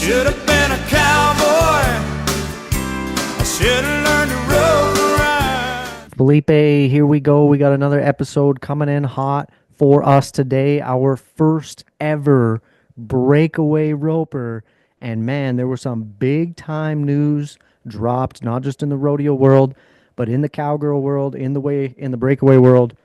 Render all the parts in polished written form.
should have been a cowboy. I should have learned to rope ride. Felipe, here we go. We got another episode coming in hot for us today. Our first ever breakaway roper. And man, there was some big time news dropped, not just in the rodeo world, but in the cowgirl world, in the breakaway world.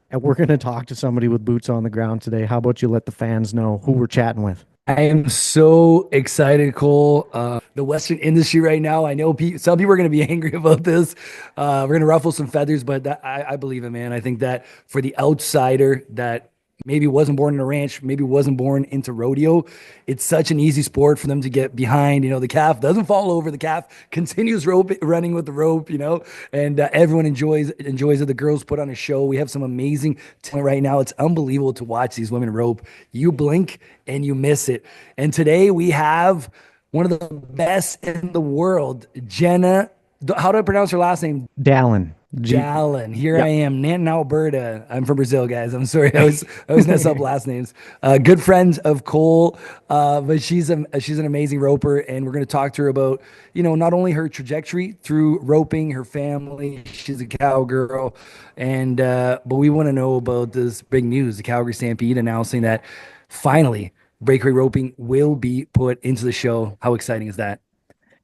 And we're going to talk to somebody with boots on the ground today. How about you let the fans know who we're chatting with? I am so excited, Cole. The Western industry right now, I know some people are going to be angry about this. We're going to ruffle some feathers, but I believe it, man. I think that for the outsider that maybe wasn't born in a ranch, maybe wasn't born into rodeo, it's such an easy sport for them to get behind. You know, the calf doesn't fall over. The calf continues running with the rope, and everyone enjoys it. The girls put on a show. We have some amazing talent right now. It's unbelievable to watch these women rope. You blink and you miss it. And today we have one of the best in the world, Jenna. How do I pronounce her last name? Dallyn. Dallyn. Here Yep. I am, Nanton, Alberta. I'm from Brazil, guys. I'm sorry. I always mess up last names. Good friend of Cole, but she's an amazing roper, and we're going to talk to her about, not only her trajectory through roping, her family. She's a cowgirl, and but we want to know about this big news: the Calgary Stampede announcing that finally breakaway roping will be put into the show. How exciting is that?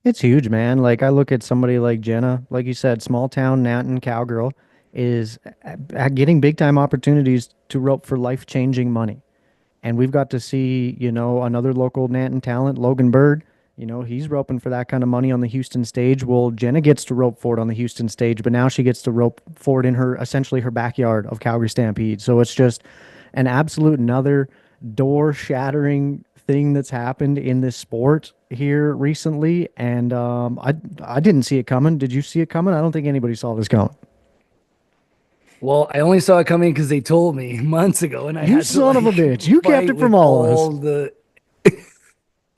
It's huge, man. Like I look at somebody like Jenna, like you said, small town Nanton cowgirl is getting big time opportunities to rope for life-changing money. And we've got to see, another local Nanton talent, Logan Bird. He's roping for that kind of money on the Houston stage. Well, Jenna gets to rope for it on the Houston stage, but now she gets to rope for it in essentially her backyard of Calgary Stampede. So it's just an absolute another door-shattering thing that's happened in this sport here recently, and I didn't see it coming. Did you see it coming? I don't think anybody saw this coming. Well, I only saw it coming because they told me months ago, and I You had to, son of a bitch! You kept it from all of us.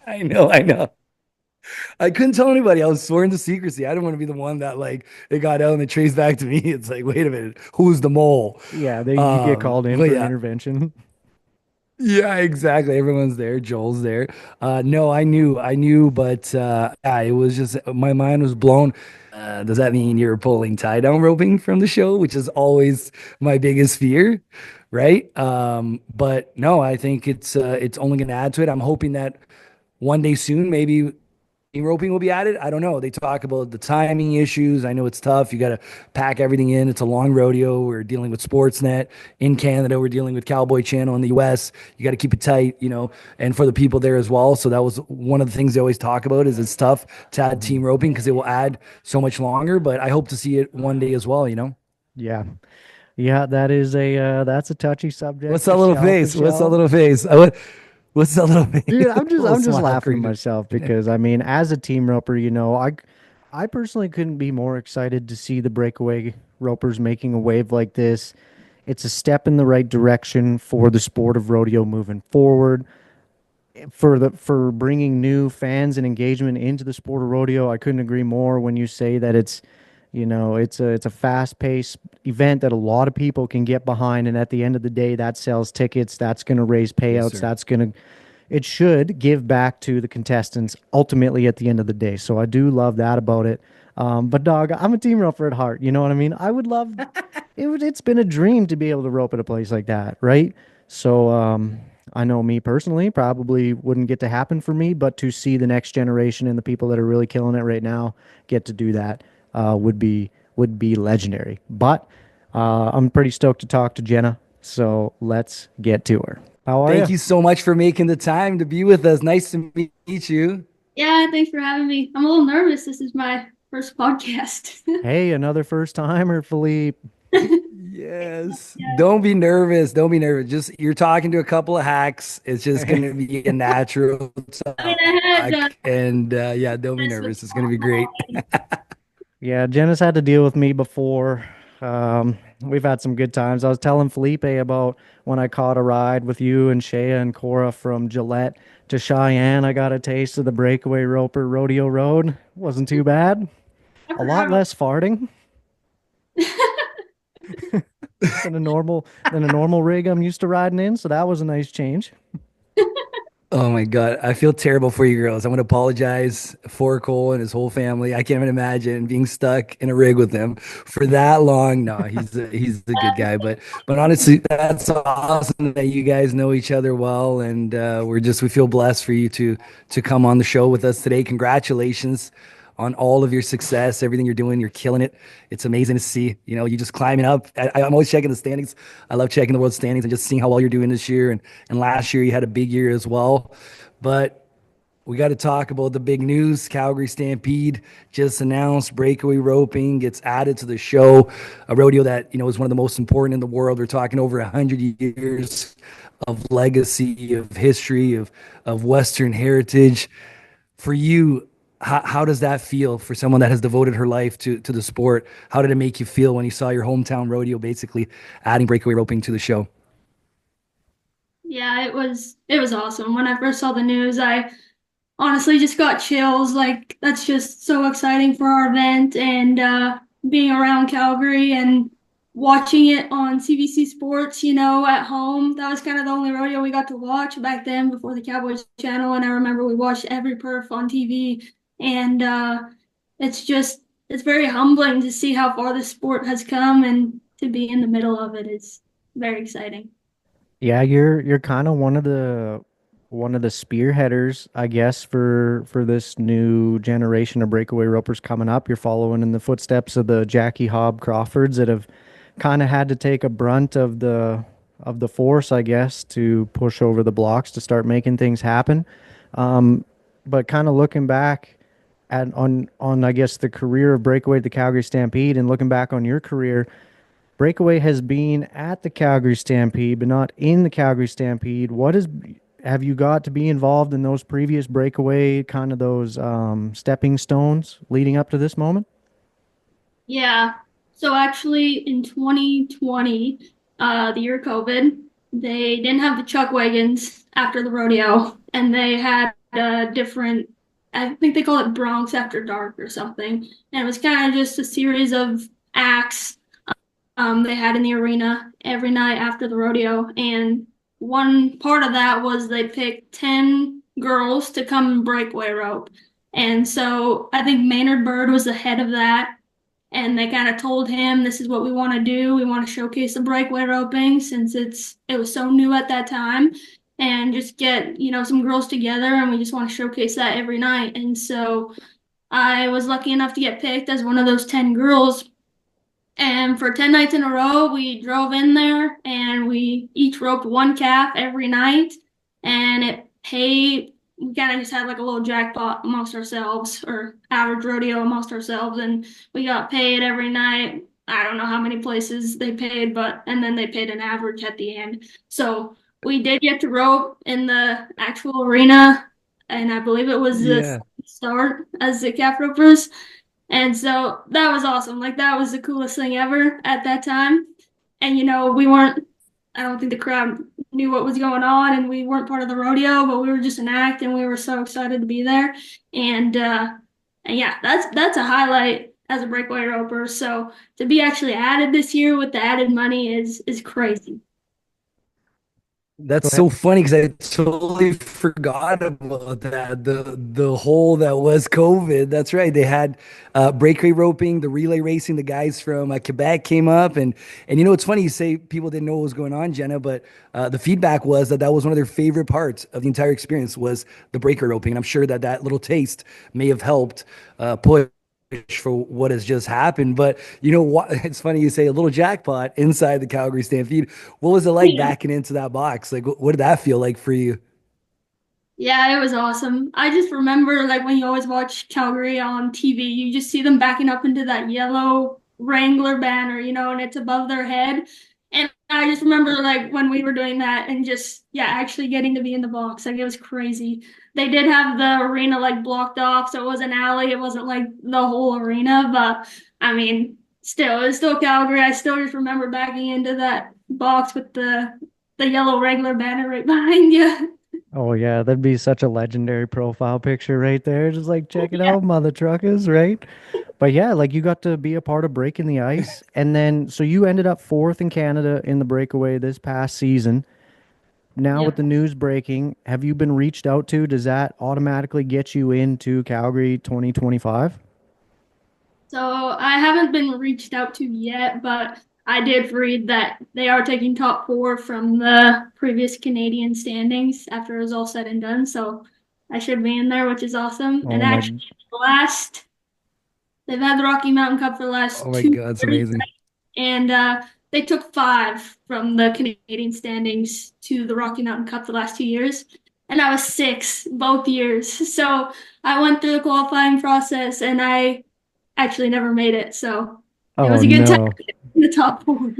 I know. I couldn't tell anybody. I was sworn to secrecy. I didn't want to be the one that it got out and it traced back to me. It's like, wait a minute, who's the mole? Yeah, you get called in for an intervention. Yeah, exactly. Everyone's there. Joel's there. No, I knew, but yeah, it was just my mind was blown. Does that mean you're pulling tie down roping from the show, which is always my biggest fear, right? But no, I think it's only going to add to it. I'm hoping that one day soon, maybe roping will be added. I don't know. They talk about the timing issues. I know it's tough. You got to pack everything in. It's a long rodeo. We're dealing with Sportsnet in Canada. We're dealing with Cowboy Channel in the US. You got to keep it tight, and for the people there as well. So that was one of the things they always talk about is it's tough to add team roping because it will add so much longer, but I hope to see it one day as well, Yeah. Yeah, that's a touchy subject. What's that little face? What's that little face? What's that little face? Dude, I'm just laughing at myself because as a team roper, I personally couldn't be more excited to see the breakaway ropers making a wave like this. It's a step in the right direction for the sport of rodeo moving forward. For bringing new fans and engagement into the sport of rodeo, I couldn't agree more when you say that it's a fast-paced event that a lot of people can get behind, and at the end of the day, that sells tickets. That's going to raise payouts. Yes, it should give back to the contestants ultimately at the end of the day. So I do love that about it. But dog, I'm a team roper at heart. You know what I mean? I would love it's been a dream to be able to rope at a place like that, right? So I know me personally probably wouldn't get to happen for me, but to see the next generation and the people that are really killing it right now get to do that would be legendary. But I'm pretty stoked to talk to Jenna, so let's get to her. How are you? Thank you so much for making the time to be with us. Nice to meet you. Yeah, thanks for having me. I'm a little nervous. This is my first podcast. Hey, another first timer, Philippe. Yes. Yeah. Don't be nervous. Just you're talking to a couple of hacks. It's just going to be a natural talk. And yeah, don't be nervous. It's going to be great. Yeah, Jenna's had to deal with me before. We've had some good times. I was telling Felipe about when I caught a ride with you and Shea and Cora from Gillette to Cheyenne. I got a taste of the breakaway roper rodeo road. Wasn't too bad. A lot less farting than a normal rig I'm used to riding in. So that was a nice change. Oh my God. I feel terrible for you girls. I want to apologize for Cole and his whole family. I can't even imagine being stuck in a rig with him for that long. No, he's a good guy. But honestly, that's awesome that you guys know each other well. And we feel blessed for you to come on the show with us today. Congratulations on all of your success, everything you're doing. You're killing it. It's amazing to see. You just climbing up. I'm always checking the standings. I love checking the world standings and just seeing how well you're doing this year. And last year you had a big year as well. But we got to talk about the big news. Calgary Stampede just announced breakaway roping gets added to the show, a rodeo that is one of the most important in the world. We're talking over 100 years of legacy, of history, of Western heritage. For you, how does that feel for someone that has devoted her life to the sport? How did it make you feel when you saw your hometown rodeo basically adding breakaway roping to the show? Yeah, it was awesome. When I first saw the news, I honestly just got chills. Like that's just so exciting for our event and being around Calgary and watching it on CBC Sports, at home. That was kind of the only rodeo we got to watch back then before the Cowboys channel. And I remember we watched every perf on TV. And it's very humbling to see how far the sport has come and to be in the middle of it is very exciting. Yeah, you're kind of one of the spearheaders, I guess, for this new generation of breakaway ropers coming up. You're following in the footsteps of the Jackie Hobb Crawfords that have kind of had to take a brunt of the force, I guess, to push over the blocks to start making things happen. But kind of looking back on I guess the career of breakaway at the Calgary Stampede and looking back on your career, breakaway has been at the Calgary Stampede, but not in the Calgary Stampede. Have you got to be involved in those previous breakaway, kind of those stepping stones leading up to this moment? Yeah. So actually in 2020, the year of COVID, they didn't have the chuck wagons after the rodeo and they had a different, I think they call it Bronx After Dark or something. And it was kind of just a series of acts they had in the arena every night after the rodeo. And one part of that was they picked 10 girls to come and breakaway rope. And so I think Maynard Bird was the head of that. And they kind of told him, this is what we want to do. We want to showcase the breakaway roping since it was so new at that time and just get, some girls together and we just want to showcase that every night. And so I was lucky enough to get picked as one of those 10 girls. And for 10 nights in a row, we drove in there and we each roped one calf every night. And it paid, we kind of just had like a little jackpot amongst ourselves or average rodeo amongst ourselves. And we got paid every night. I don't know how many places they paid, and then they paid an average at the end. So we did get to rope in the actual arena. And I believe it was the Yeah. start as the calf ropers. And so that was awesome. Like that was the coolest thing ever at that time. And we weren't, I don't think the crowd knew what was going on and we weren't part of the rodeo, but we were just an act and we were so excited to be there. And yeah, that's a highlight as a breakaway roper. So to be actually added this year with the added money is crazy. That's Go ahead. so funny because I totally forgot about that. The hole that was COVID. That's right. They had breakaway roping, the relay racing. The guys from Quebec came up, and it's funny you say people didn't know what was going on, Jenna, but the feedback was that was one of their favorite parts of the entire experience was the breakaway roping. And I'm sure that little taste may have helped push for what has just happened. But you know what? It's funny you say a little jackpot inside the Calgary Stampede. What was it like backing into that box? Like, what did that feel like for you? Yeah, it was awesome. I just remember like when you always watch Calgary on TV, you just see them backing up into that yellow Wrangler banner, and it's above their head. And I just remember like when we were doing that and just, yeah, actually getting to be in the box. Like it was crazy. They did have the arena like blocked off, so it was an alley. It wasn't like the whole arena, but I mean, still, it was still Calgary. I still just remember backing into that box with the yellow Wrangler banner right behind you. Oh yeah, that'd be such a legendary profile picture right there. Just like check it Yeah. out, mother truckers, right? But yeah, like you got to be a part of breaking the ice, and then so you ended up fourth in Canada in the breakaway this past season. now with Yep. the news breaking, have you been reached out to? Does that automatically get you into Calgary 2025? So I haven't been reached out to yet, but I did read that they are taking top four from the previous Canadian standings after it was all said and done. So I should be in there, which is awesome. And Oh my, actually, last they've had the Rocky Mountain Cup for the Oh last my two God, it's years, amazing. and they took five from the Canadian standings to the Rocky Mountain Cup the last 2 years, and I was six both years. So I went through the qualifying process, and I actually never made it. So it oh was a good time no. in the top four.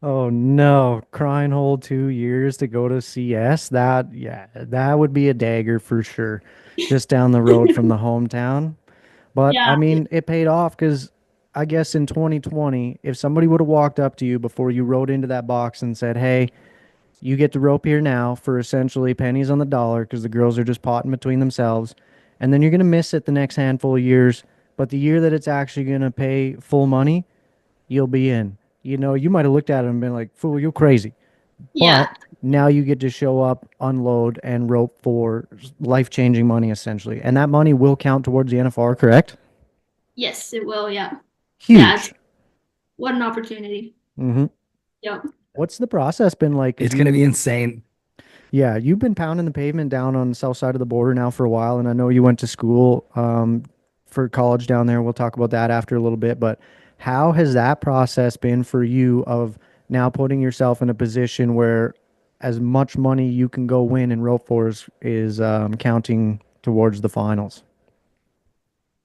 Oh no, crying hole 2 years to go to CS. That, yeah, that would be a dagger for sure. Just down the road from the hometown. But I Yeah, mean, it paid off because I guess in 2020, if somebody would have walked up to you before you rode into that box and said, "Hey, you get to rope here now for essentially pennies on the dollar because the girls are just potting between themselves, and then you're gonna miss it the next handful of years, but the year that it's actually gonna pay full money, you'll be in." You might have looked at it and been like, "Fool, you're crazy." But yeah, now you get to show up, unload, and rope for life-changing money essentially, and that money will count towards the NFR, correct? yes, it will. Yeah, yeah. Huge. What an opportunity. hmm Yep. What's the process been like? Because It's gonna be insane. yeah, you've been pounding the pavement down on the south side of the border now for a while, and I know you went to school for college down there. We'll talk about that after a little bit, but how has that process been for you of now putting yourself in a position where as much money you can go win in rope for is counting towards the finals?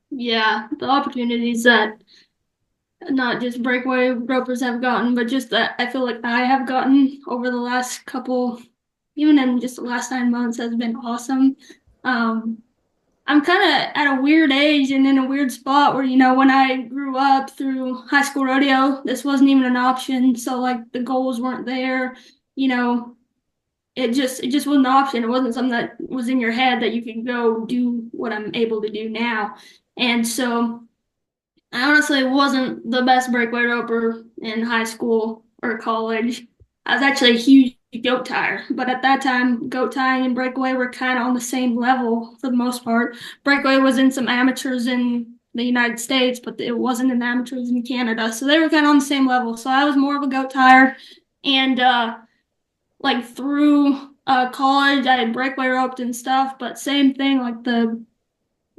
Yeah, the opportunities that not just breakaway ropers have gotten, but just that I feel like I have gotten over the last couple, even in just the last 9 months, has been awesome. Um, I'm kind of at a weird age and in a weird spot where, when I grew up through high school rodeo, this wasn't even an option. So like the goals weren't there, you know, it just wasn't an option. It wasn't something that was in your head that you could go do what I'm able to do now. And so I honestly wasn't the best breakaway roper in high school or college. I was actually a huge goat tire, but at that time, goat tying and breakaway were kind of on the same level for the most part. Breakaway was in some amateurs in the United States, but it wasn't in amateurs in Canada, so they were kind of on the same level. So I was more of a goat tire, and like through college, I had breakaway roped and stuff, but same thing, like the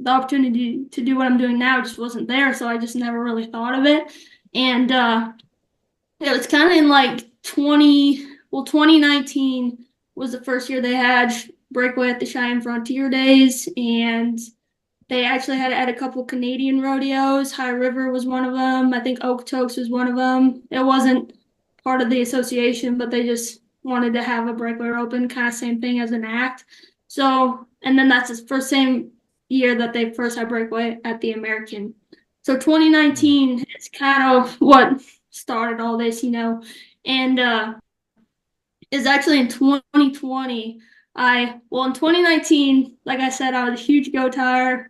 opportunity to do what I'm doing now just wasn't there, so I just never really thought of it. And it was kind of in like 2019 was the first year they had breakaway at the Cheyenne Frontier Days, and they actually had a couple Canadian rodeos. High River was one of them. I think Okotoks was one of them. It wasn't part of the association, but they just wanted to have a breakaway open, kind of same thing as an act. So, and then that's the first same year that they first had breakaway at the American. So 2019 is kind of what started all this, and is actually in 2020. In 2019, like I said, I was a huge go tire,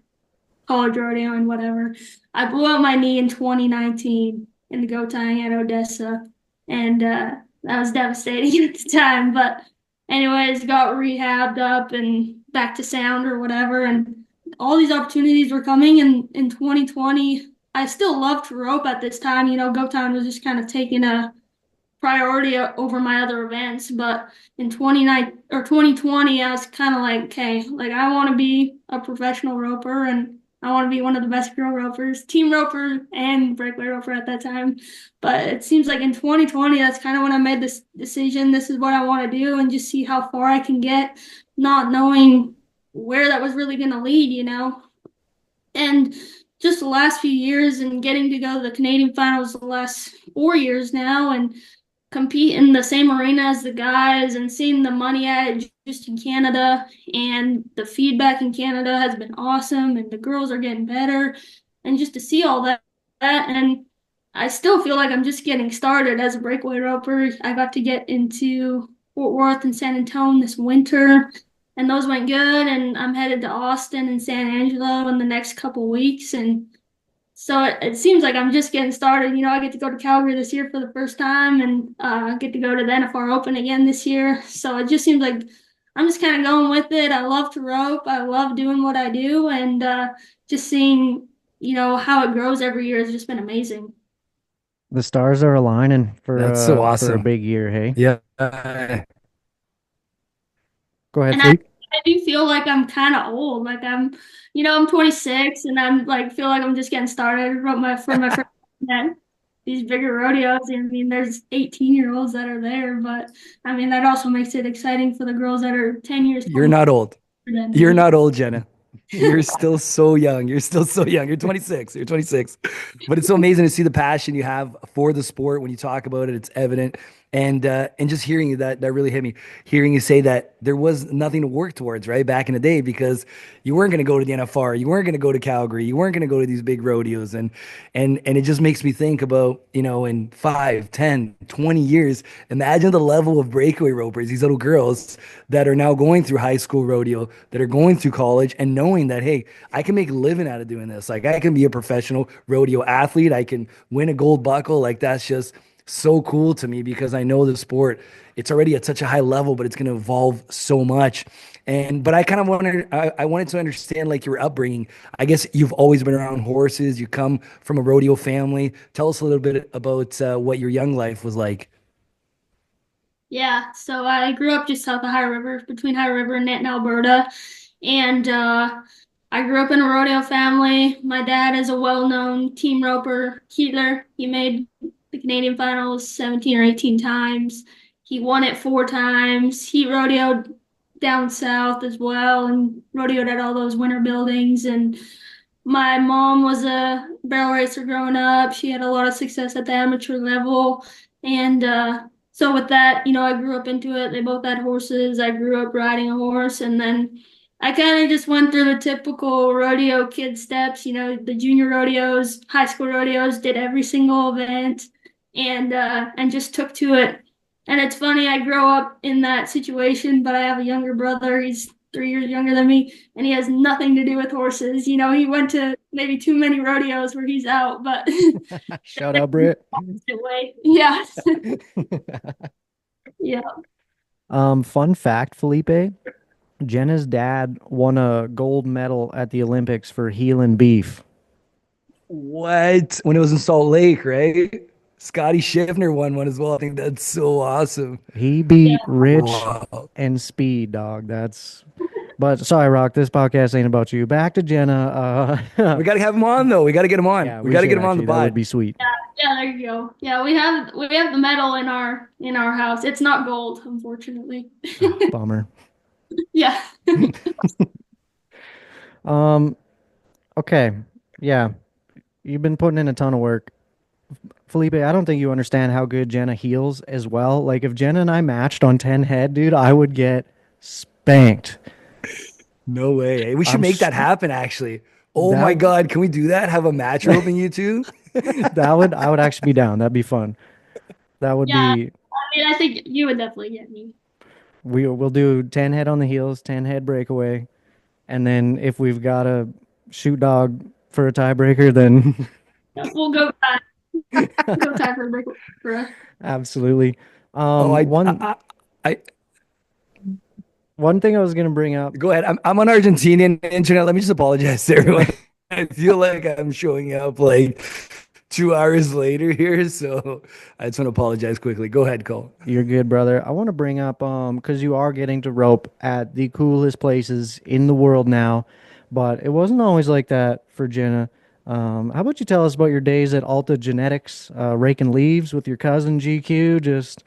college rodeo and whatever. I blew out my knee in 2019 in the go tying at Odessa, and that was devastating at the time. But anyways, got rehabbed up and back to sound or whatever, and all these opportunities were coming. And in 2020, I still loved to rope at this time. Go tying was just kind of taking a priority over my other events. But in 2020, I was kind of like, okay, like I want to be a professional roper and I want to be one of the best girl ropers, team roper and breakaway roper at that time. But it seems like in 2020, that's kind of when I made this decision. This is what I want to do and just see how far I can get, not knowing where that was really going to lead. And just the last few years and getting to go to the Canadian finals the last 4 years now and compete in the same arena as the guys and seeing the money at it just in Canada, and the feedback in Canada has been awesome and the girls are getting better, and just to see all that. And I still feel like I'm just getting started as a breakaway roper. I got to get into Fort Worth and San Antonio this winter, and those went good, and I'm headed to Austin and San Angelo in the next couple weeks, and So it seems like I'm just getting started. I get to go to Calgary this year for the first time and get to go to the NFR Open again this year. So it just seems like I'm just kind of going with it. I love to rope. I love doing what I do, and just seeing, how it grows every year has just been amazing. The stars are aligning That's so for a awesome. big year, hey? Yeah. Go ahead, And Fleet. I do feel like I'm kind of old. Like I'm 26, and I'm like feel like I'm just getting started. For my first event, these bigger rodeos. I mean, there's 18-year-olds that are there, but I mean that also makes it exciting for the girls that are 10 years, You're 20 not old. older than You're me. not old, Jenna. You're still so young. You're still so young. You're 26. You're 26. But it's so amazing to see the passion you have for the sport. When you talk about it, it's evident. And just hearing you, that really hit me. Hearing you say that there was nothing to work towards, right? Back in the day, because you weren't going to go to the NFR, you weren't going to go to Calgary, you weren't going to go to these big rodeos. And it just makes me think about, in 5, 10, 20 years, imagine the level of breakaway ropers, these little girls that are now going through high school rodeo, that are going through college, and knowing that, hey, I can make a living out of doing this. Like, I can be a professional rodeo athlete. I can win a gold buckle. Like, that's just so cool to me, because I know the sport, it's already at such a high level, but it's going to evolve so much. But I kind of I wanted to understand, like, your upbringing. I guess you've always been around horses. You come from a rodeo family. Tell us a little bit about what your young life was like. Yeah, so I grew up just south of High River, between High River and Nanton, Alberta, and I grew up in a rodeo family. My dad is a well-known team roper, Keeler. He made the Canadian finals 17 or 18 times. He won it 4 times. He rodeoed down south as well and rodeoed at all those winter buildings. And my mom was a barrel racer growing up. She had a lot of success at the amateur level. And so with that, I grew up into it. They both had horses. I grew up riding a horse. And then I kind of just went through the typical rodeo kid steps, the junior rodeos, high school rodeos, did every single event and just took to it. And it's funny, I grow up in that situation, but I have a younger brother. He's 3 years younger than me, and he has nothing to do with horses. He went to maybe too many rodeos where he's out, but Shout out, Britt. opposite way. Yeah. Yeah. Fun fact, Felipe, Jenna's dad won a gold medal at the Olympics for heeling beef. What? When it was in Salt Lake, right? Scotty Schiffner won one as well. I think that's so awesome. He beat Yeah. Rich Wow. and Speed, dog. But sorry, Rock, this podcast ain't about you. Back to Jenna. We got to have him on, though. We got to get him on. Yeah, We got to should get him on the actually. That would pod. be sweet. Yeah, there you go. Yeah, we have the medal in our house. It's not gold, unfortunately. Bummer. Yeah. Um, okay. Yeah. You've been putting in a ton of work. Felipe, I don't think you understand how good Jenna heals as well. Like, if Jenna and I matched on 10 head, dude, I would get spanked. No way. Hey, we should I'm make that s- happen, actually. Oh my that God. Can we do that? Have a match roping you two? I would actually be down. That'd be fun. That would Yeah. be I mean, I think you would definitely get me. we'll do 10 head on the heels, 10 head breakaway, and then if we've got a shoot dog for a tiebreaker, then Yeah, we'll go go time for a break for us. absolutely. Oh, I One thing I was gonna bring up. go ahead. I'm on Argentinian internet. Let me just apologize to everyone. I feel like I'm showing up like 2 hours later here, so I just want to apologize quickly. Go ahead, Cole. You're good, brother. I want to bring up because you are getting to rope at the coolest places in the world now, but it wasn't always like that for Jenna. How about you tell us about your days at Alta Genetics, raking leaves with your cousin GQ, just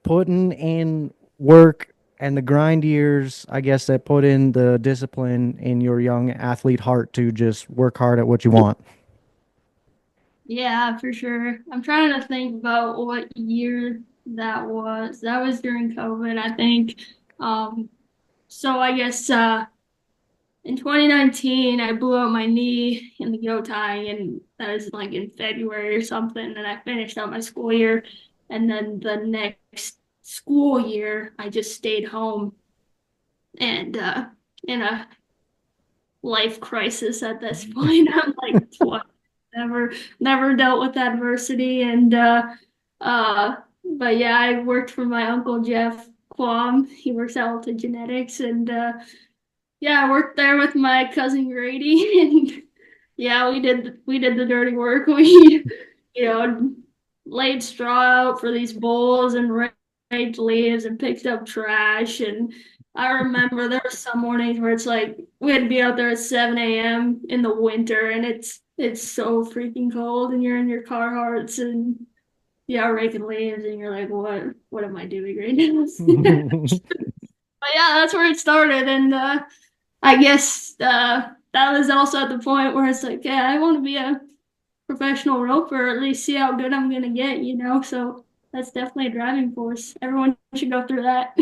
putting in work and the grind years, I guess, that put in the discipline in your young athlete heart to just work hard at what you want. Yeah, for sure. I'm trying to think about what year that was. That was during COVID, I think. Um, so I guess in 2019, I blew out my knee in the goat tying, and that was like in February or something. And I finished out my school year, and then the next school year, I just stayed home and in a life crisis at this point. I'm like 20. never dealt with adversity. And but yeah, I worked for my uncle Jeff Quam. He works at Alta Genetics, and yeah, I worked there with my cousin Grady, and yeah, we did the dirty work. We, you know, laid straw out for these bulls and raked leaves and picked up trash. And I remember there were some mornings where it's like we had to be out there at 7 a.m. in the winter, and it's so freaking cold, and you're in your Carhartts and yeah, raking leaves, and you're like, what am I doing right now? But yeah, that's where it started, and I guess that was also at the point where it's like, yeah, I want to be a professional roper, or at least see how good I'm gonna get. So that's definitely a driving force. Everyone should go through that.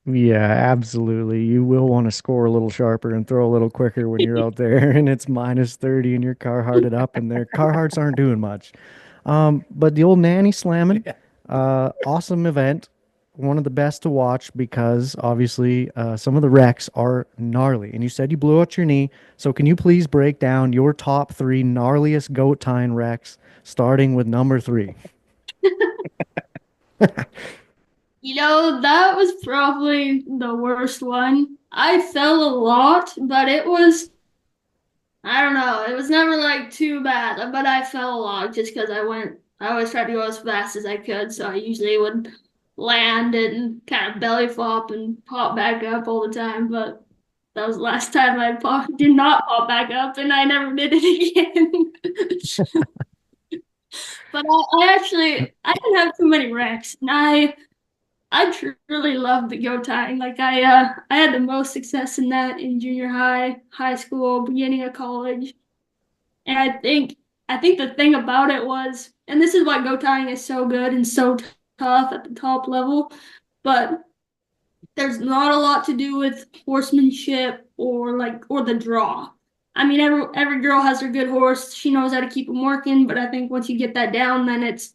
Yeah, absolutely. You will want to score a little sharper and throw a little quicker when you're out there and it's minus 30 and your car hearted up and their car hearts aren't doing much. But the old nanny slamming, awesome event. One of the best to watch because obviously some of the wrecks are gnarly. And you said you blew out your knee. So can you please break down your top three gnarliest goat tying wrecks, starting with number three? That was probably the worst one. I fell a lot, but I don't know, it was never like too bad, but I fell a lot just because I always tried to go as fast as I could, so I usually would land and kind of belly flop and pop back up all the time, but that was the last time did not pop back up, and I never did it again. But I didn't have too many wrecks, and I truly loved the go tying. Like I had the most success in that in junior high, high school, beginning of college. And I think the thing about it was, and this is why go tying is so good and so tough at the top level, but there's not a lot to do with horsemanship or the draw. I mean, every girl has her good horse. She knows how to keep them working, but I think once you get that down, then it's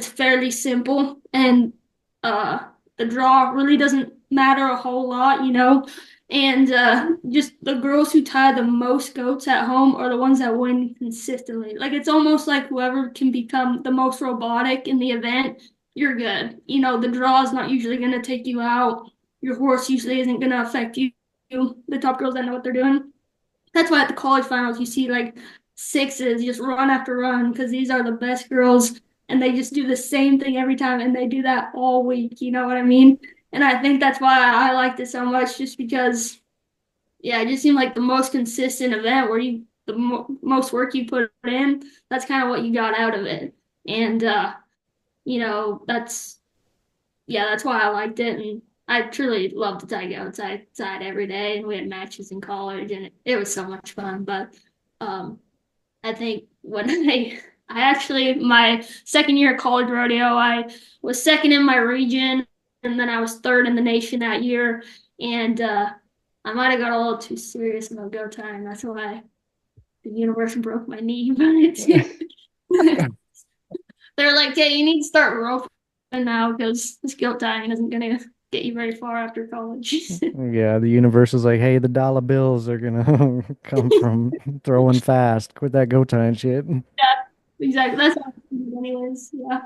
fairly simple, and uh, the draw really doesn't matter a whole lot. And just the girls who tie the most goats at home are the ones that win consistently. Like it's almost like whoever can become the most robotic in the event, you're good. The draw is not usually going to take you out. Your horse usually isn't going to affect you. The top girls that know what they're doing. That's why at the college finals you see like sixes just run after run because these are the best girls and they just do the same thing every time and they do that all week. You know what I mean? And I think that's why I liked it so much, just because, yeah, it just seemed like the most consistent event where most work you put in, that's kind of what you got out of it. And, that's, yeah, that's why I liked it. And I truly loved to tie outside every day. And we had matches in college and it was so much fun. But I think when I actually, my second year of college rodeo, I was second in my region and then I was third in the nation that year. And I might have got a little too serious about go time. That's why the universe broke my knee. But they're like, hey, you need to start roping now because this go tying isn't going to get you very far after college. Yeah, the universe is like, hey, the dollar bills are gonna come from throwing fast. Quit that go tying shit. Yeah, exactly. That's how it is anyways. Yeah.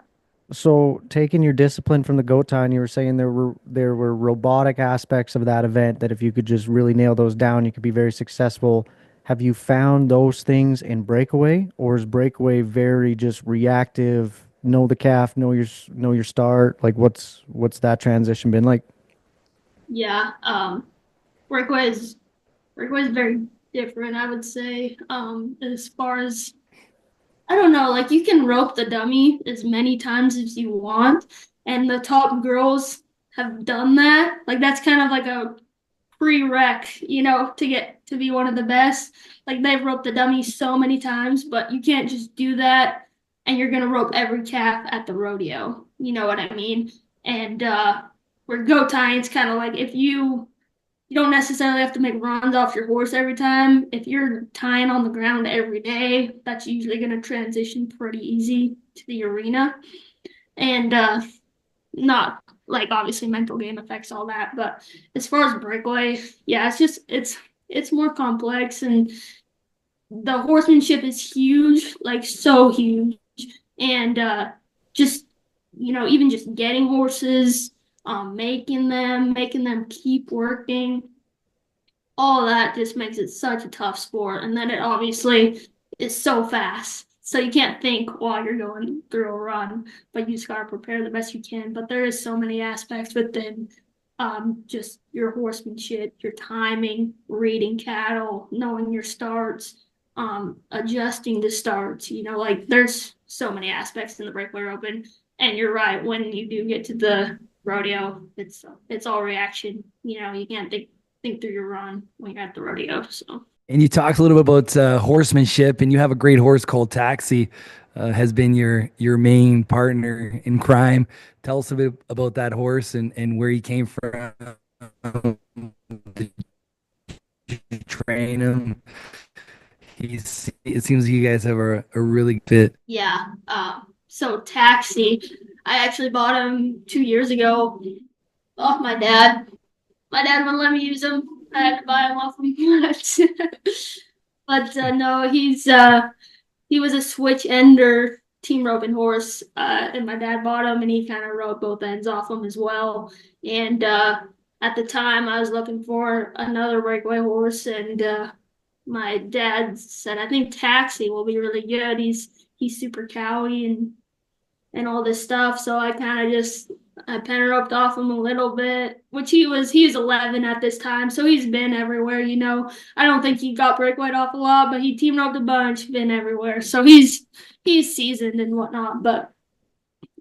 So, taking your discipline from the goat tying, you were saying there were robotic aspects of that event that if you could just really nail those down, you could be very successful. Have you found those things in breakaway, or is breakaway very just reactive? Know the calf, know your start. Like, what's that transition been like? Yeah. Breakaway is breakaway is very different, I would say. As far as I don't know, like you can rope the dummy as many times as you want, and the top girls have done that. Like that's kind of like a prereq, to get to be one of the best. Like they've roped the dummy so many times, but you can't just do that and you're gonna rope every calf at the rodeo. You know what I mean? And where go tying, it's kind of like if you don't necessarily have to make runs off your horse every time. If you're tying on the ground every day, that's usually going to transition pretty easy to the arena. And not like obviously mental game affects all that, but as far as breakaway, yeah, it's more complex, and the horsemanship is huge, like so huge. And just, even just getting horses, making them keep working, all that just makes it such a tough sport. And then it obviously is so fast. So you can't think while you're going through a run, but you just gotta prepare the best you can. But there is so many aspects within just your horsemanship, your timing, reading cattle, knowing your starts, adjusting to starts, like there's so many aspects in the breakaway open. And you're right, when you do get to the rodeo, it's all reaction. You can't think through your run when you're at the rodeo. So And you talked a little bit about horsemanship, and you have a great horse called Taxi, has been your main partner in crime. Tell us a bit about that horse and where he came from. Did you train him? It seems you guys have a really good fit. yeah, so Taxi, I actually bought him 2 years ago off my dad. My dad wouldn't let me use him. I had to buy him off him. But no, he was a switch ender team roping horse, and my dad bought him, and he kind of rode both ends off him as well. And at the time, I was looking for another breakaway horse, and my dad said, "I think Taxi will be really good. He's super cowy and all this stuff." So I pen roped off him a little bit, which he was 11 at this time, so he's been everywhere. I don't think he got breakaway off a lot, but he team roped a bunch, been everywhere. So he's seasoned and whatnot. But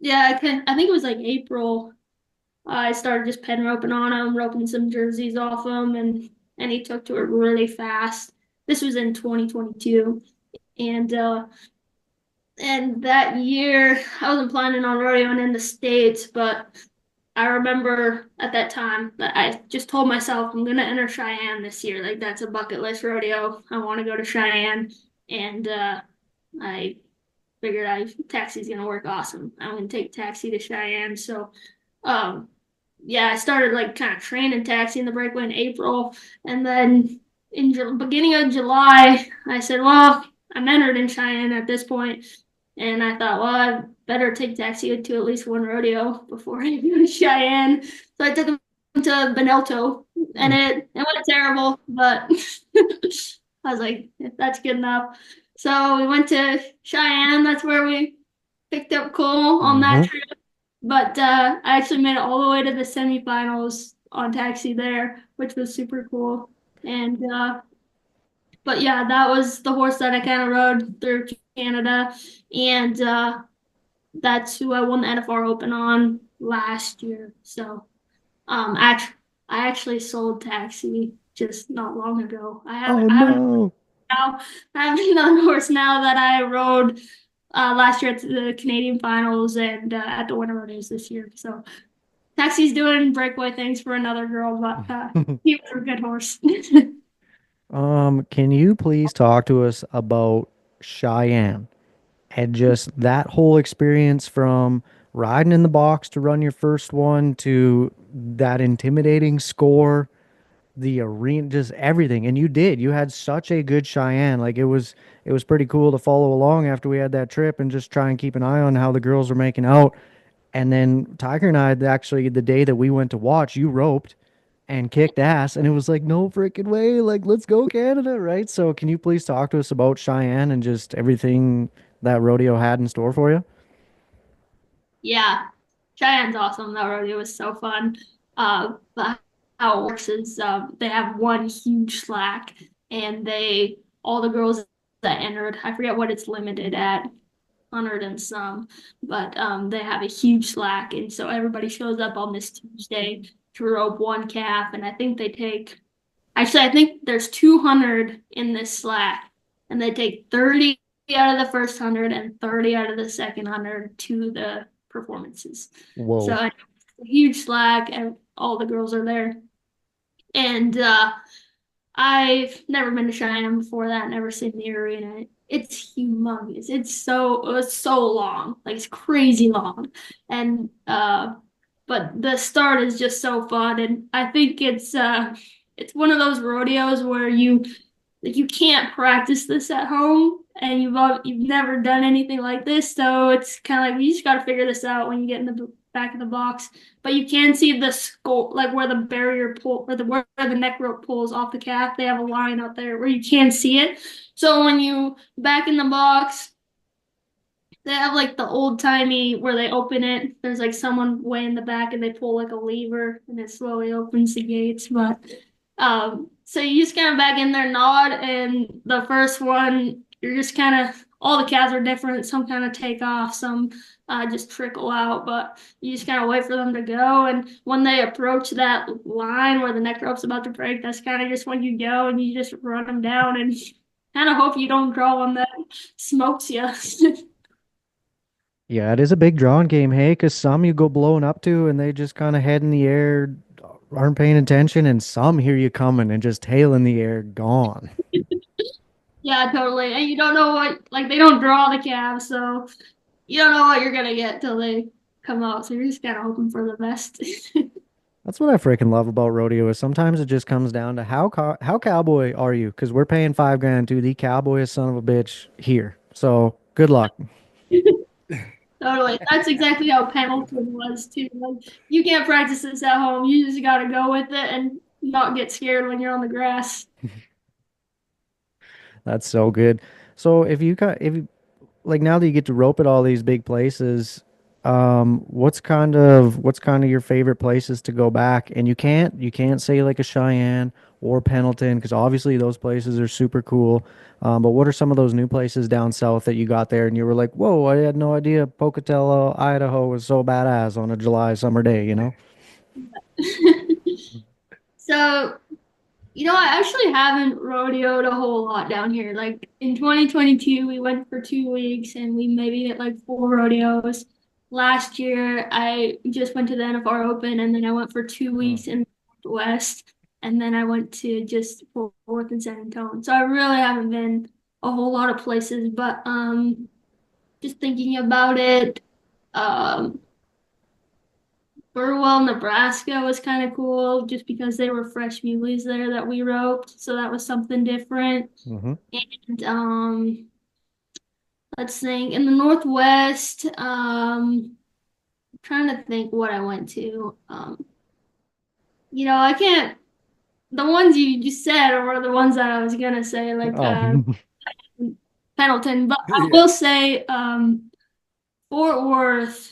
yeah, I think it was like April. I started just pen roping on him, roping some jerseys off him, and he took to it really fast. This was in 2022, and that year I wasn't planning on rodeoing in the States, but I remember at that time that I just told myself I'm gonna enter Cheyenne this year. Like that's a bucket list rodeo. I want to go to Cheyenne, and I figured Taxi's gonna work awesome. I'm gonna take Taxi to Cheyenne. So, um, yeah, I started like kind of training Taxi in the breakaway in April, and then in beginning of July, I said, well, I'm entered in Cheyenne at this point, and I thought, well, I better take Taxi to at least one rodeo before I go to Cheyenne. So I took him to Benelto, and it went terrible, but I was like, that's good enough. So we went to Cheyenne. That's where we picked up Cole on that trip. But I actually made it all the way to the semifinals on Taxi there, which was super cool. And but yeah, that was the horse that I kind of rode through Canada, and that's who I won the NFR Open on last year. So I actually sold Taxi just not long ago. Oh no. I have another horse now that I rode last year at the Canadian finals and at the Winter Rodeos this year. So Taxi's doing breakaway things for another girl, but he was a good horse. Can you please talk to us about Cheyenne and just that whole experience from riding in the box to run your first one to that intimidating score, the arena, just everything. And you did. You had such a good Cheyenne. Like it was pretty cool to follow along after we had that trip and just try and keep an eye on how the girls were making out. And then Tiger and I, actually, the day that we went to watch, you roped and kicked ass, and it was like, no freaking way, like, let's go Canada, right? So can you please talk to us about Cheyenne and just everything that rodeo had in store for you? Yeah, Cheyenne's awesome. That rodeo was so fun. But how it works is they have one huge slack, and all the girls that entered, I forget what it's limited at, 100 and some, but they have a huge slack, and so everybody shows up on this Tuesday to rope one calf, and I think there's 200 in this slack, and they take 30 out of the first 100 and 30 out of the second 100 to the performances. Whoa. So it's a huge slack, and all the girls are there. And I've never been to Cheyenne before that, never seen the arena. It's humongous. It's so long, like it's crazy long. And but the start is just so fun, and I think it's one of those rodeos where like you can't practice this at home, and you've never done anything like this, so it's kind of like you just got to figure this out when you get in the back of the box. But you can see the skull, like where the barrier pull, or where the neck rope pulls off the calf. They have a line out there where you can see it. So when you back in the box, they have like the old timey where they open it. There's like someone way in the back and they pull like a lever and it slowly opens the gates. But so you just kind of back in there, nod, and the first one you're just kind of all the calves are different. Some kind of take off, some just trickle out, but you just kind of wait for them to go. And when they approach that line where the neck rope's about to break, that's kind of just when you go and you just run them down and kind of hope you don't draw one that smokes you. Yeah, it is a big drawing game, hey, because some you go blowing up to and they just kind of head in the air, aren't paying attention, and some hear you coming and just tail in the air, gone. Yeah, totally. And you don't know what, like, they don't draw the calves, so you don't know what you're gonna get till they come out. So you're just kind of hoping for the best. That's what I freaking love about rodeo is sometimes it just comes down to how cowboy are you? Because we're paying 5 grand to the cowboy son of a bitch here. So good luck. Totally. That's exactly how Pendleton was too. Like, you can't practice this at home. You just gotta go with it and not get scared when you're on the grass. That's so good. So if you like now that you get to rope at all these big places, what's kind of your favorite places to go back? And you can't say like a Cheyenne or Pendleton because obviously those places are super cool. But what are some of those new places down south that you got there and you were like, whoa, I had no idea Pocatello, Idaho was so badass on a July summer day, you know? So, I actually haven't rodeoed a whole lot down here. Like in 2022, we went for 2 weeks and we maybe hit like 4 rodeos. Last year, I just went to the NFR Open and then I went for 2 weeks in the Northwest. And then I went to just Fort Worth and San Antonio. So I really haven't been a whole lot of places, but just thinking about it, um, Burwell, Nebraska was kind of cool just because they were fresh muleys there that we roped. So that was something different. Mm-hmm. And let's think in the Northwest, trying to think what I went to. I can't, the ones you just said were the ones that I was gonna say, like Oh, Pendleton, but I Yeah. will say Fort Worth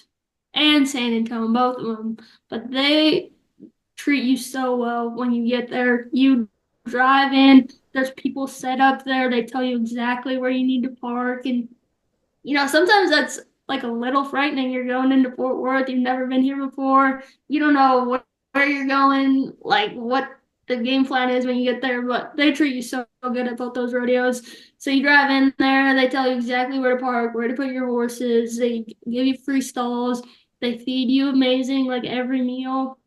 and San Antonio, both of them, but they treat you so well when you get there. You drive in, there's people set up there, they tell you exactly where you need to park. And, sometimes that's like a little frightening. You're going into Fort Worth, you've never been here before, you don't know where you're going, like what the game plan is when you get there, but they treat you so good at both those rodeos. So you drive in there, they tell you exactly where to park, where to put your horses, they give you free stalls, they feed you amazing, like every meal.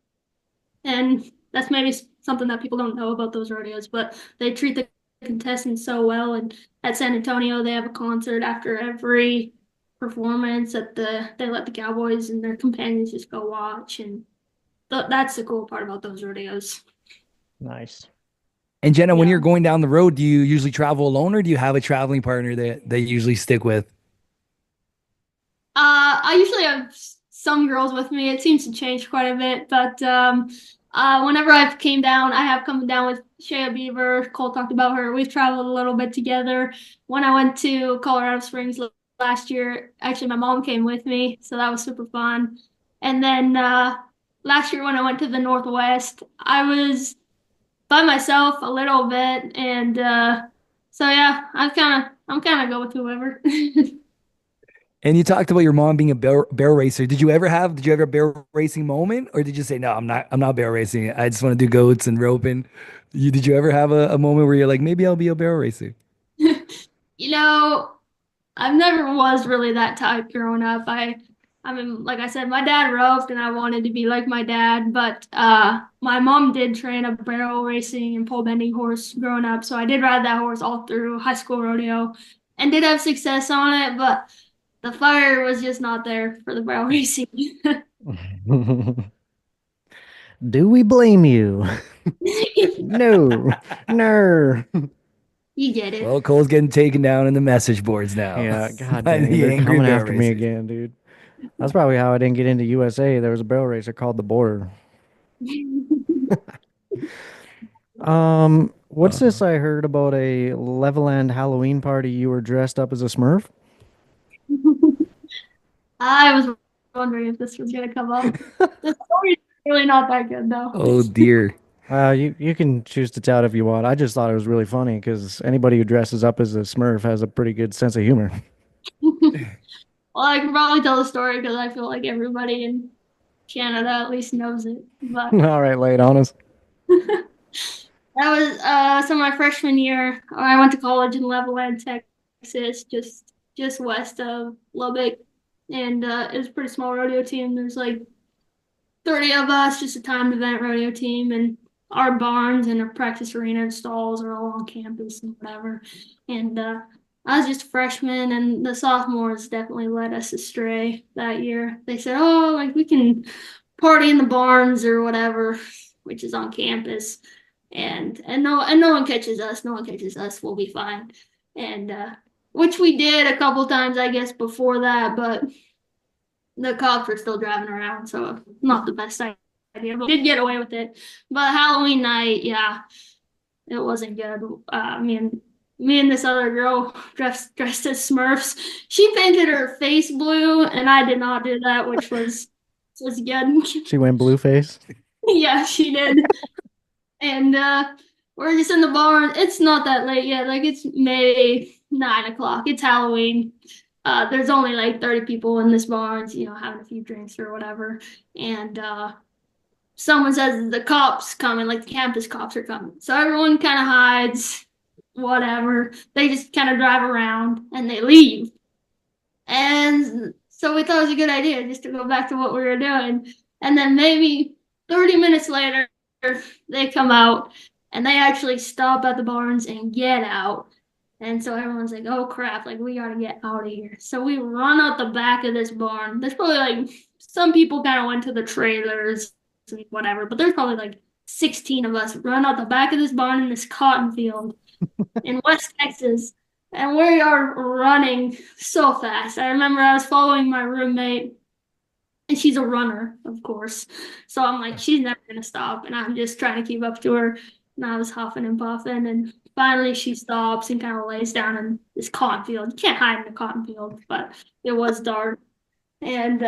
And that's maybe something that people don't know about those rodeos, but they treat the contestants so well. And at San Antonio, they have a concert after every performance they let the Cowboys and their companions just go watch. And that's the cool part about those rodeos. nice. And Jenna, when Yeah. you're going down the road, do you usually travel alone or do you have a traveling partner that you usually stick with? I usually have some girls with me. It seems to change quite a bit, but whenever I've came down, I have come down with Shea Beaver. Cole talked about her. We've traveled a little bit together. When I went to Colorado Springs last year, actually my mom came with me, so that was super fun. And then last year when I went to the Northwest, I was by myself a little bit, and so yeah, I'm kind of go with whoever. And you talked about your mom being a barrel racer. Did you ever have a barrel racing moment or did you say, no, I'm not barrel racing. I just want to do goats and roping. Did you ever have a moment where you're like, maybe I'll be a barrel racer? You know, I've never was really that type growing up. I mean, like I said, my dad roped and I wanted to be like my dad, but my mom did train a barrel racing and pole bending horse growing up. So I did ride that horse all through high school rodeo and did have success on it, but the fire was just not there for the barrel racing. Do we blame you? No, no. You get it. Well, Cole's getting taken down in the message boards now Yeah, god by dang, the they're angry coming bear after me racers. again, dude. That's probably how I didn't get into USA. There was a barrel racer called the Border. What's this I heard about a Leveland Halloween party? You were dressed up as a Smurf? I was wondering if this was gonna come up. The story's really not that good though. Oh dear. You can choose to tell it if you want. I just thought it was really funny because anybody who dresses up as a Smurf has a pretty good sense of humor. Well, I can probably tell the story because I feel like everybody in Canada at least knows it. But All right, lay it on us. that was so my freshman year. I went to college in Levelland, Texas, just west of Lubbock, and it was a pretty small rodeo team. There's like 30 of us, just a timed event rodeo team, and our barns and our practice arena and stalls are all on campus and whatever. And I was just a freshman, and the sophomores definitely led us astray that year. They said, "Oh, like we can party in the barns or whatever," which is on campus, and no one catches us. No one catches us. We'll be fine. And which we did a couple times, I guess, before that, but the cops were still driving around, so not the best idea. But we did get away with it. But Halloween night, yeah, it wasn't good. Me and this other girl dressed as Smurfs. She painted her face blue, and I did not do that, which was good. She went blueface. Yeah, she did. And we're just in the barn. It's not that late yet. Like it's maybe 9 o'clock. It's Halloween. There's only like 30 people in this barn, having a few drinks or whatever. And someone says the cops coming, like the campus cops are coming. So everyone kind of hides, whatever. They just kind of drive around and they leave. And so we thought it was a good idea just to go back to what we were doing. And then maybe 30 minutes later, they come out and they actually stop at the barns and get out. And so everyone's like, oh crap, like we gotta get out of here. So we run out the back of this barn. There's probably like some people kind of went to the trailers and whatever, but there's probably like 16 of us run out the back of this barn in this cotton field in West Texas. And we are running so fast. I remember I was following my roommate, and she's a runner, of course. So I'm like, she's never gonna stop. And I'm just trying to keep up to her. And I was huffing and puffing. And finally she stops and kind of lays down in this cotton field. You can't hide in a cotton field, but it was dark. And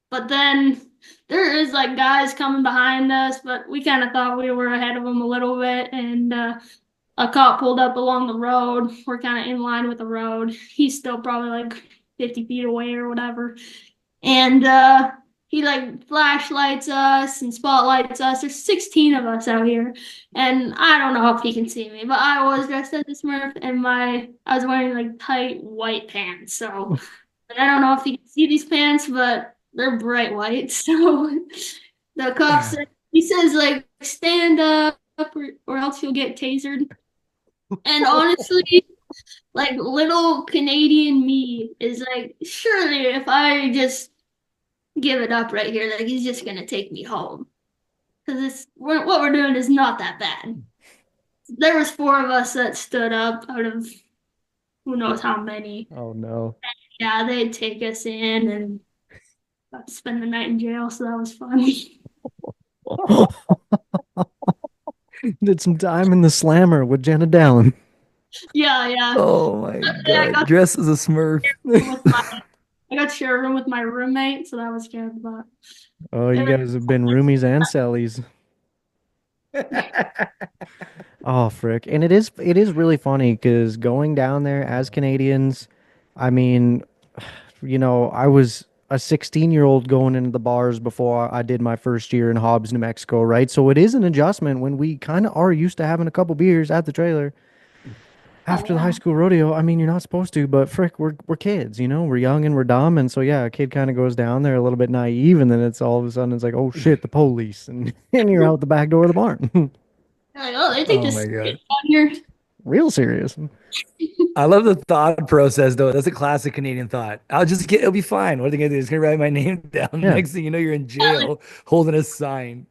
but then there is like guys coming behind us, but we kind of thought we were ahead of them a little bit. And a cop pulled up along the road. We're kind of in line with the road. He's still probably like 50 feet away or whatever. And he like flashlights us and spotlights us. There's 16 of us out here. And I don't know if he can see me, but I was dressed as a Smurf and I was wearing like tight white pants. So I don't know if he can see these pants, but they're bright white. So the cop said, he says like stand up or else you'll get tasered. And honestly, like little Canadian me is like, surely if I just give it up right here, like he's just gonna take me home. Because what we're doing is not that bad. There was 4 of us that stood up out of who knows how many. Oh no. Yeah, they'd take us in and got to spend the night in jail, so that was fun. Did some time in the slammer with Jenna Dallyn. Yeah. Oh my I god. Dressed as a Smurf. I got to share a room with my roommate, so that was good. But Oh, you guys have been roomies and cellies. Oh, frick. And it is really funny because going down there as Canadians, I mean, I was a 16-year-old going into the bars before I did my first year in Hobbs, New Mexico, right? So it is an adjustment when we kind of are used to having a couple beers at the trailer after the high school rodeo. I mean, you're not supposed to, but frick, we're kids, we're young and we're dumb. And so, yeah, a kid kind of goes down there a little bit naive, and then it's all of a sudden it's like, oh shit, the police. And you're out the back door of the barn. like, oh, they take Oh this my God. out here. Real serious. I love the thought process though. That's a classic Canadian thought. It'll be fine. What are they gonna do? It's gonna write my name down. Yeah. Next thing you know, you're in jail holding a sign.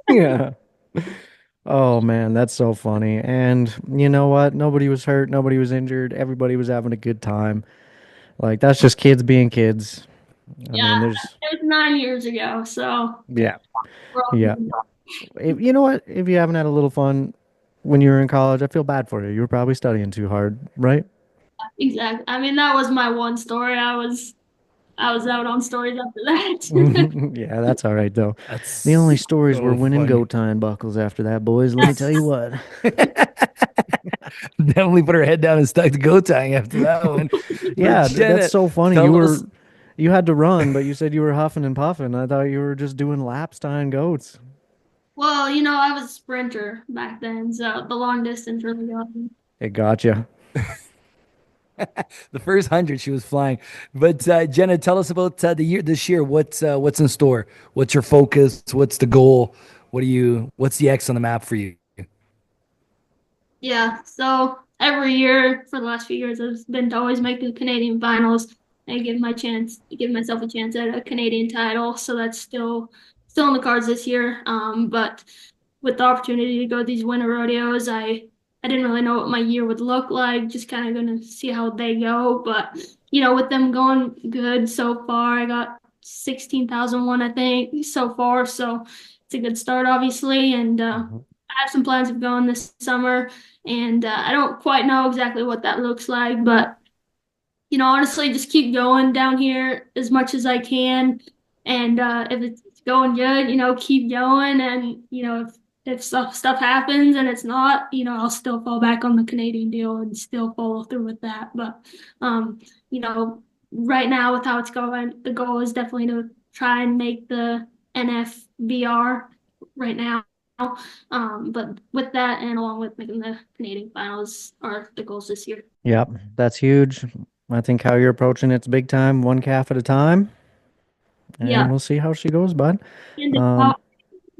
Yeah. Oh man, that's so funny. And you know what? Nobody was hurt, nobody was injured, everybody was having a good time. Like that's just kids being kids. I mean, Yeah, there's it was 9 years ago, so yeah. we're all Yeah. If, you know what? If you haven't had a little fun when you were in college, I feel bad for you. You were probably studying too hard, right? exactly. I mean, that was my one story. I was out on stories after that. Yeah, that's all right though. The only That's stories were so winning funny. goat tying buckles after that, boys. Let me tell you what. Definitely put her head down and stuck to go tying after that one. But Yeah, that's Jenna, so funny. tell us. You had to run, but you said you were huffing and puffing. I thought you were just doing laps tying goats. Well, I was a sprinter back then, so the long distance really got me. It got you. The first 100 she was flying. But Jenna, tell us about this year. What's in store? What's your focus? What's the goal? What's the X on the map for you? Yeah, so every year for the last few years, I've been to always make the Canadian finals and give myself a chance at a Canadian title. So that's still in the cards this year. But with the opportunity to go to these winter rodeos, I didn't really know what my year would look like. Just kind of going to see how they go. But with them going good so far, I got 16,001, I think, so far. So it's a good start, obviously, and Mhm. I have some plans of going this summer, and I don't quite know exactly what that looks like, but honestly, just keep going down here as much as I can, and if it's going good, keep going, and if stuff happens and it's not, I'll still fall back on the Canadian deal and still follow through with that. But you know, right now with how it's going, the goal is definitely to try and make the NFBR right now. But with that and along with making the Canadian finals are the goals this year. Yep, that's huge. I think how you're approaching it's big time, one calf at a time, and Yeah. we'll see how she goes, bud. And Um,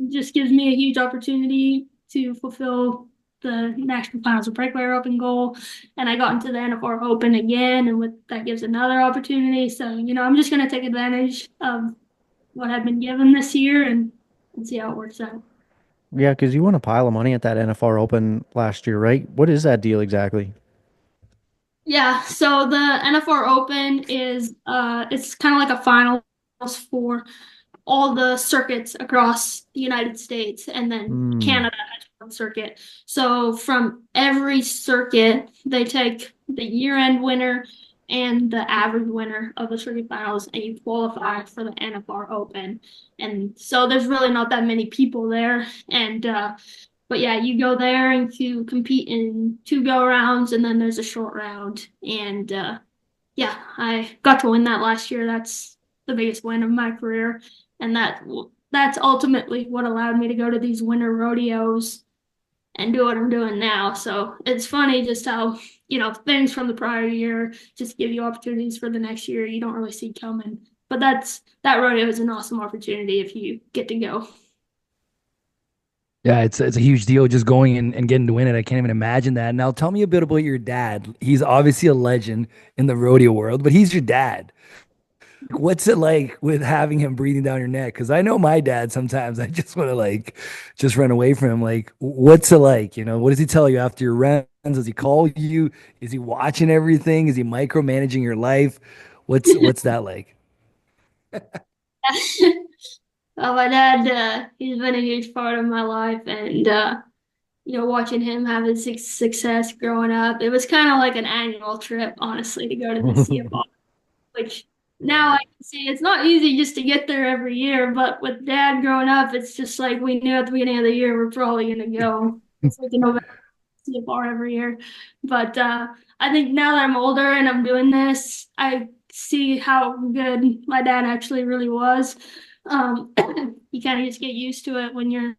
just gives me a huge opportunity to fulfill the national finals of breakaway open goal. And I got into the NFR Open again, and that gives another opportunity. So, I'm just gonna take advantage of what I've been given this year and see how it works out. yeah, because you won a pile of money at that NFR Open last year, right? What is that deal exactly? Yeah, so the NFR Open is it's kind of like a finals for all the circuits across the United States, and then Hmm. Canada has one circuit. So from every circuit, they take the year-end winner and the average winner of the circuit finals, and you qualify for the NFR Open. And so there's really not that many people there, and but yeah, you go there and you compete in two go rounds, and then there's a short round. And yeah, I got to win that last year. That's the biggest win of my career, and that's ultimately what allowed me to go to these winter rodeos and do what I'm doing now. So it's funny just how things from the prior year just give you opportunities for the next year you don't really see coming. But that rodeo is an awesome opportunity if you get to go. Yeah, it's a huge deal just going and getting to win it. I can't even imagine that. Now, tell me a bit about your dad. He's obviously a legend in the rodeo world, but he's your dad. What's it like with having him breathing down your neck? Because I know my dad sometimes I just want to just run away from him. Like, what's it like? What does he tell you after your runs? Does he call you? Is he watching everything? Is he micromanaging your life? What's that like? Well, my dad, he's been a huge part of my life, and watching him have his success growing up, it was kind of like an annual trip, honestly, to go to the CFR. Which now I can see it's not easy just to get there every year, but with dad growing up, it's just like we knew at the beginning of the year we're probably gonna go. It's like a November CFR every year. But I think now that I'm older and I'm doing this, I see how good my dad actually really was. Um, you kind of just get used to it when you're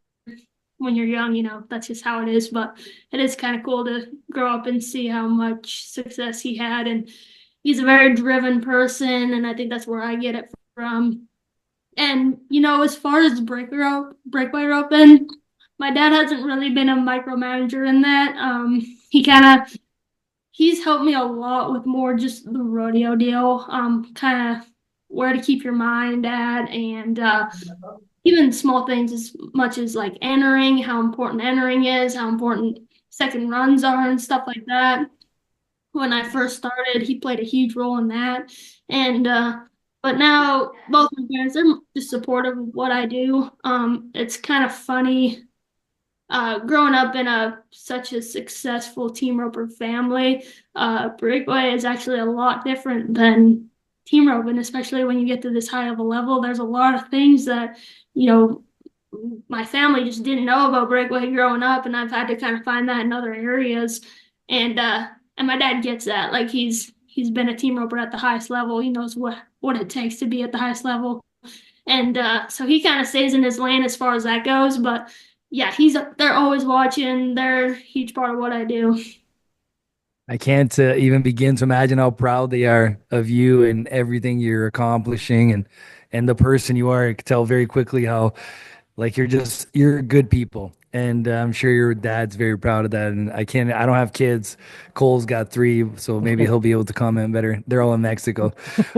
young, that's just how it is. But it is kind of cool to grow up and see how much success he had. And he's a very driven person, and I think that's where I get it from. And as far as breakaway roping, my dad hasn't really been a micromanager in that. He's helped me a lot with more just the rodeo deal, kind of where to keep your mind at, and even small things as much as like entering, how important entering is, how important second runs are, and stuff like that. When I first started, he played a huge role in that. And but now both my parents, they're just supportive of what I do. It's kind of funny growing up in a such a successful team roper family. Breakaway is actually a lot different than team roping, especially when you get to this high of a level. There's a lot of things that, you know, my family just didn't know about breakaway growing up, and I've had to kind of find that in other areas. And my dad gets that. Like he's been a team roper at the highest level. He knows what it takes to be at the highest level. And so he kind of stays in his lane as far as that goes. But yeah, they're always watching. They're a huge part of what I do. I can't even begin to imagine how proud they are of you and everything you're accomplishing and the person you are. I could tell very quickly how like you're good people. And I'm sure your dad's very proud of that. And I don't have kids. Cole's got three, so maybe he'll be able to comment better. They're all in Mexico.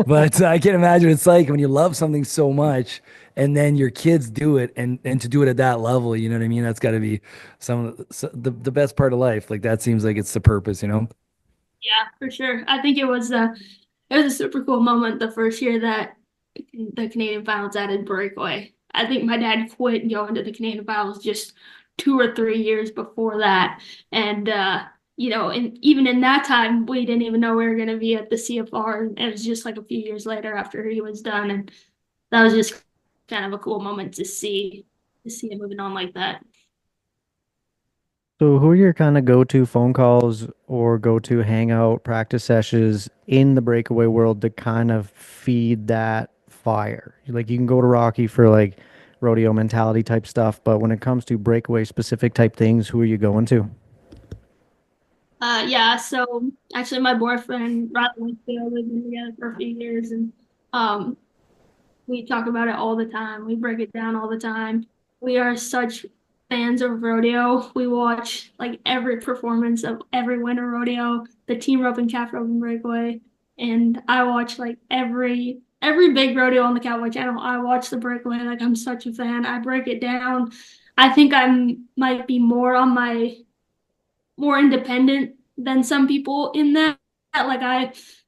But I can imagine it's like when you love something so much and then your kids do it and to do it at that level, you know what I mean? That's got to be the best part of life. Like that seems like it's the purpose, you know? Yeah, for sure. I think it was a super cool moment the first year that the Canadian finals added breakaway. I think my dad quit going to the Canadian finals just 2 or 3 years before that. And and even in that time we didn't even know we were gonna be at the CFR. And it was just like a few years later after he was done. And that was just kind of a cool moment to see it moving on like that. So, who are your kind of go-to phone calls or go-to hangout practice sessions in the breakaway world to kind of feed that fire? Like, you can go to Rocky for like rodeo mentality type stuff, but when it comes to breakaway specific type things, who are you going to? Yeah, so actually my boyfriend, Riley Winsfield, we've been together for a few years, and um we talk about it all the time. We break it down all the time. We are such fans of rodeo. We watch like every performance of every winter rodeo, the team rope and calf rope and breakaway. And I watch like every big rodeo on the Cowboy channel. I watch the breakaway. Like I'm such a fan. I break it down. I think might be more independent than some people in that. Like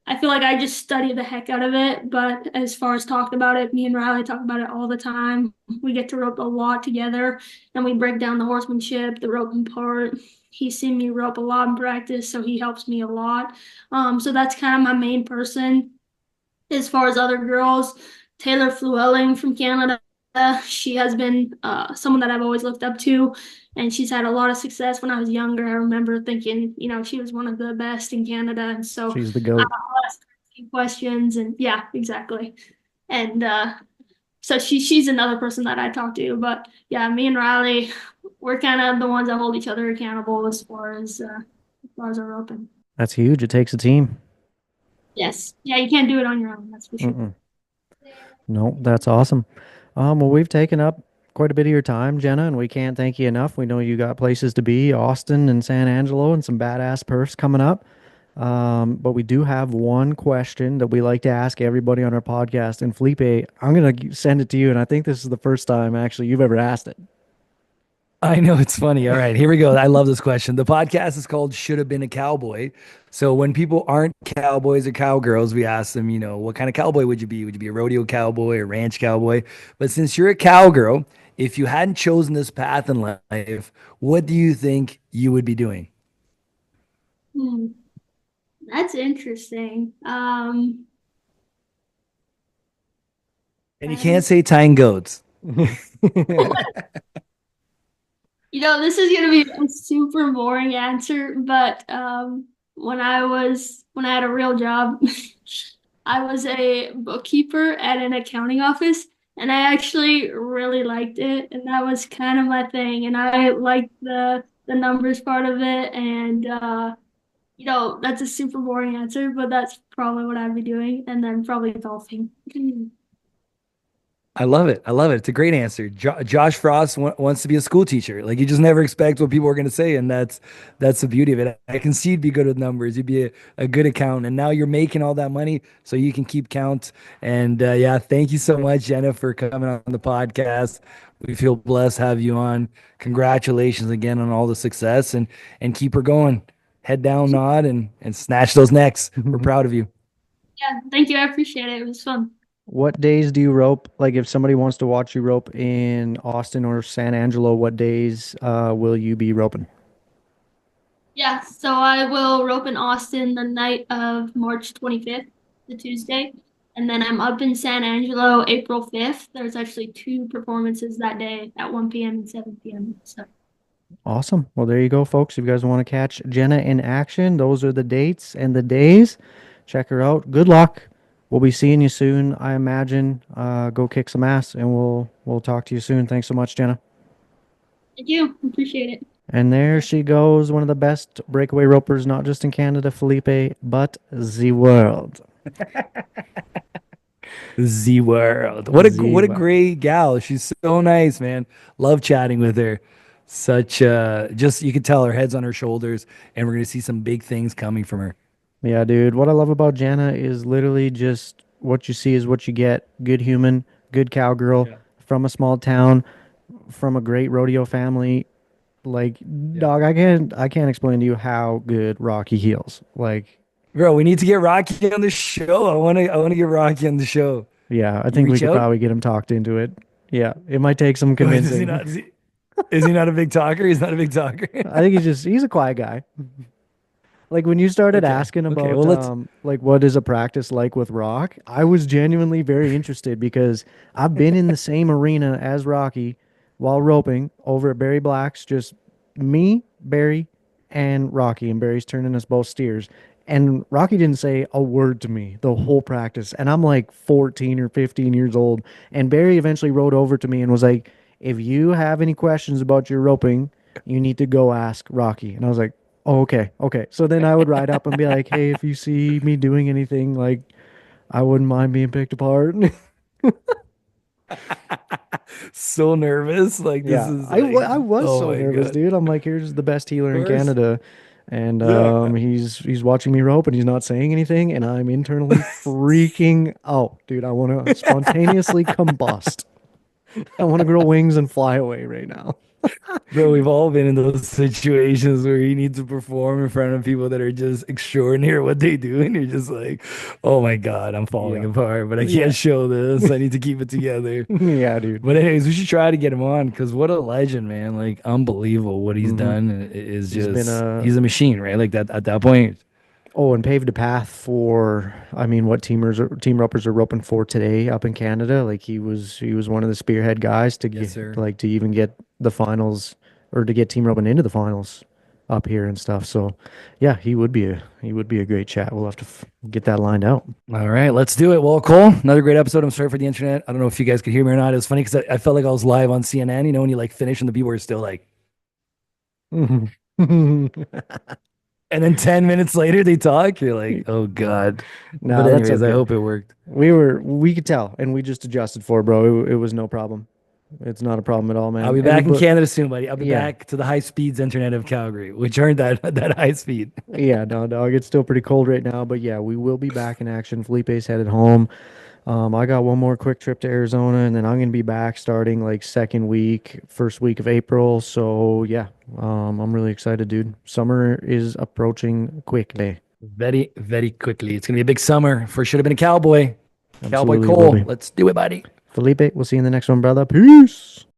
I feel like I just study the heck out of it. But as far as talked about it, me and Riley talk about it all the time. We get to rope a lot together, and we break down the horsemanship, the roping part. He's seen me rope a lot in practice, so he helps me a lot. So that's kind of my main person. As far as other girls, Taylor Fluelling from Canada, she has been someone that I've always looked up to, and she's had a lot of success. When I was younger, I remember thinking, she was one of the best in Canada, and so She's the I'll goat. ask her a few questions, and yeah, exactly. And so she's another person that I talk to. But yeah, me and Riley, we're kind of the ones that hold each other accountable as far as our roping. That's huge. It takes a team. Yes, yeah, you can't do it on your own. That's for sure. Mm-mm. No, that's awesome. Well, we've taken up quite a bit of your time, Jenna, and we can't thank you enough. We know you got places to be, Austin and San Angelo, and some badass perfs coming up. But we do have one question that we like to ask everybody on our podcast. And Felipe, I'm gonna send it to you, and I think this is the first time actually you've ever asked it. I know it's funny. All right, here we go. I love this question. The podcast is called Should Have Been a Cowboy. So when people aren't cowboys or cowgirls, we ask them, what kind of cowboy would you be? Would you be a rodeo cowboy or ranch cowboy? But since you're a cowgirl, if you hadn't chosen this path in life, what do you think you would be doing? Hmm. That's interesting. And you can't say tying goats. This is gonna be a super boring answer, but when I had a real job, I was a bookkeeper at an accounting office, and I actually really liked it, and that was kind of my thing, and I liked the numbers part of it, and that's a super boring answer, but that's probably what I'd be doing, and then probably golfing. I love it. I love it. It's a great answer. Josh Frost wants to be a school teacher. Like you just never expect what people are going to say, and that's the beauty of it. I can see you'd be good with numbers. You'd be a good accountant, and now you're making all that money, so you can keep count. And yeah, thank you so much, Jenna, for coming on the podcast. We feel blessed to have you on. Congratulations again on all the success, and keep her going. Head down, nod, and snatch those necks. We're proud of you. Yeah, thank you. I appreciate it. It was fun. What days do you rope? Like, if somebody wants to watch you rope in Austin or San Angelo, what days will you be roping? Yeah, so I will rope in Austin the night of March 25th, the Tuesday. And then I'm up in San Angelo April 5th. There's actually two performances that day at 1 p.m. and 7 p.m. So Awesome. Well, there you go, folks. If you guys want to catch Jenna in action, those are the dates and the days. Check her out. Good luck. We'll be seeing you soon, I imagine. Go kick some ass, and we'll talk to you soon. Thanks so much, Jenna. thank you. Appreciate it. And there she goes, one of the best breakaway ropers, not just in Canada, Felipe, but the world. Z World. What a Z-World. great gal. She's so nice, man. Love chatting with her. Such just you can tell her head's on her shoulders, and we're gonna see some big things coming from her. Yeah, dude. What I love about Jenna is literally just what you see is what you get. Good human, good cowgirl from a small town, from a great rodeo family. Like, dog, I can't explain to you how good Rocky heals. Like, Bro, we need to get Rocky on the show. I wanna get Rocky on the show. yeah, I You think we reach could out? probably get him talked into it. Yeah, it might take some Is he convincing. not is he not a big talker? He's not a big talker. I think he's a quiet guy. Like when you started Okay. asking Okay. about Well, let's. like what is a practice like with Rock, I was genuinely very interested because I've been in the same arena as Rocky while roping over at Barry Black's, just me, Barry, and Rocky, and Barry's turning us both steers. And Rocky didn't say a word to me the whole practice. And I'm like 14 or 15 years old. And Barry eventually rode over to me and was like, if you have any questions about your roping, you need to go ask Rocky. And I was like, oh, okay, okay. So then I would ride up and be like, hey, if you see me doing anything, like, I wouldn't mind being picked apart. So nervous. Like this Yeah, is I like, was oh so my nervous, God. dude. I'm like, here's the best healer in Of course. Canada, and Yeah. he's watching me rope and he's not saying anything, and I'm internally freaking out, dude. I want to spontaneously combust. I want to grow wings and fly away right now. Bro, we've all been in those situations where you need to perform in front of people that are just extraordinary at what they do, and you're just like, oh my God, I'm falling Yeah. apart, but I Yeah. can't show this. I need to keep it together. Yeah, dude. But anyways, we should try to get him on because what a legend, man. Like unbelievable what he's Mhm. done is He's been just a he's a machine, right? Like that at that point. Oh, and paved a path for, I mean, what team ropers are roping for today up in Canada. Like he was one of the spearhead guys to Yes, get sir. like to even get the finals or to get team roping into the finals up here and stuff. So, yeah, he would be a great chat. We'll have to get that lined out. All right, let's do it. Well, Cole, another great episode. I'm sorry for the internet. I don't know if you guys could hear me or not. It was funny because I felt like I was live on CNN. You know, when you like finish and the people were still like, and then 10 minutes later they talk. You're like, oh God. No, But that's anyways, I okay. hope it worked. We could tell, and we just adjusted for it, bro. It was no problem. It's not a problem at all, man. I'll be back in Anybody- Canada soon, buddy. I'll be Yeah. back to the high speeds internet of Calgary, which aren't that high speed. Yeah, no, dog. It's still pretty cold right now, but yeah, we will be back in action. Felipe's headed home. I got one more quick trip to Arizona, and then I'm gonna be back starting like first week of April. So yeah, I'm really excited, dude. Summer is approaching quickly. Very, very quickly. It's gonna be a big summer. Should have been a cowboy. Cowboy Absolutely will Cole. be. Let's do it, buddy. Felipe, we'll see you in the next one, brother. Peace.